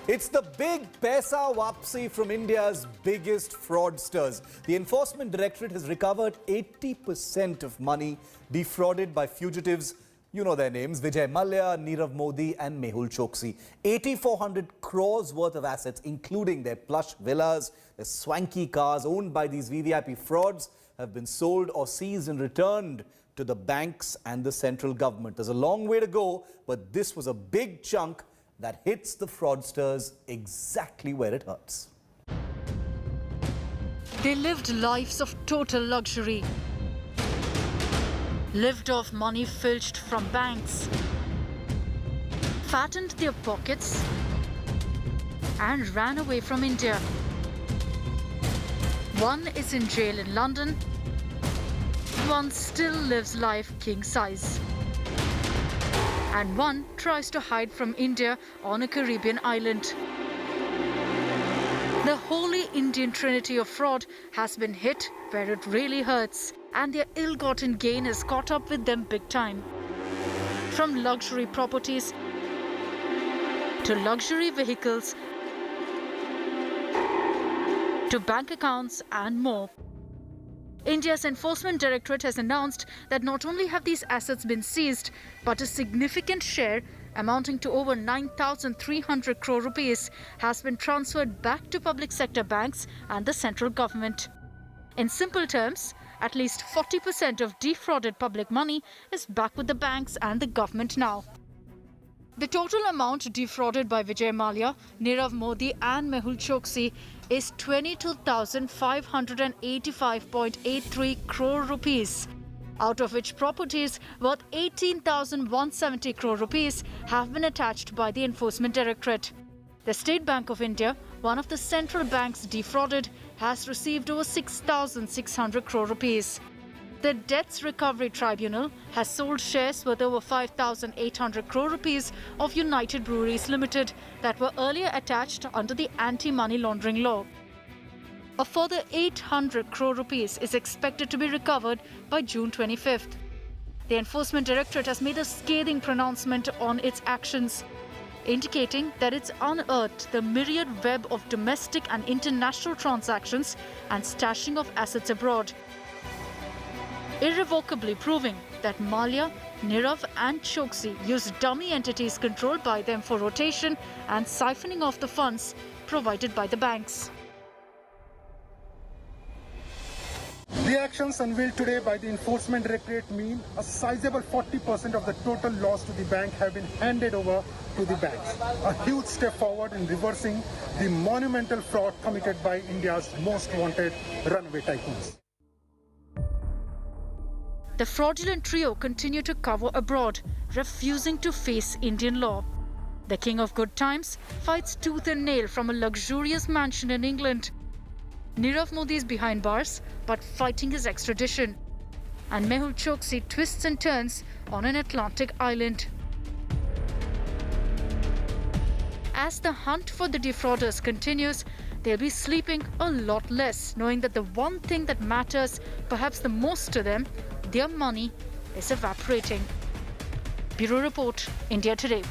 It's the big paisa wapsi from India's biggest fraudsters. The Enforcement Directorate has recovered 80% of money defrauded by fugitives. You know their names: Vijay Mallya, Nirav Modi and Mehul Choksi. 8,400 crores worth of assets, including their plush villas, their swanky cars owned by these VVIP frauds, have been sold or seized and returned to the banks and the central government. There's a long way to go, but this was a big chunk that hits the fraudsters exactly where it hurts. They lived lives of total luxury, lived off money filched from banks, fattened their pockets and ran away from India. One is in jail in London, one still lives life king size, and one tries to hide from India on a Caribbean island. The holy Indian trinity of fraud has been hit where it really hurts, and their ill-gotten gain has caught up with them big time. From luxury properties to luxury vehicles to bank accounts and more. India's Enforcement Directorate has announced that not only have these assets been seized, but a significant share, amounting to over 9,300 crore rupees, has been transferred back to public sector banks and the central government. In simple terms, at least 40% of defrauded public money is back with the banks and the government now. The total amount defrauded by Vijay Mallya, Nirav Modi and Mehul Choksi is 22,585.83 crore rupees, out of which properties worth 18,170 crore rupees have been attached by the Enforcement Directorate. The State Bank of India, one of the central banks defrauded, has received over 6,600 crore rupees. The Debts Recovery Tribunal has sold shares worth over 5,800 crore rupees of United Breweries Limited that were earlier attached under the anti-money laundering law. A further 800 crore rupees is expected to be recovered by June 25th. The Enforcement Directorate has made a scathing pronouncement on its actions, indicating that it's unearthed the myriad web of domestic and international transactions and stashing of assets abroad, irrevocably proving that Mallya, Nirav and Choksi used dummy entities controlled by them for rotation and siphoning off the funds provided by the banks. The actions unveiled today by the Enforcement Directorate mean a sizable 40% of the total loss to the bank have been handed over to the banks. A huge step forward in reversing the monumental fraud committed by India's most wanted runaway tycoons. The fraudulent trio continue to cover abroad, refusing to face Indian law. The king of good times fights tooth and nail from a luxurious mansion in England. Nirav Modi is behind bars, but fighting his extradition. And Mehul Choksi twists and turns on an Atlantic island. As the hunt for the defrauders continues, they'll be sleeping a lot less, knowing that the one thing that matters, perhaps the most to them, their money, is evaporating. Bureau Report, India Today.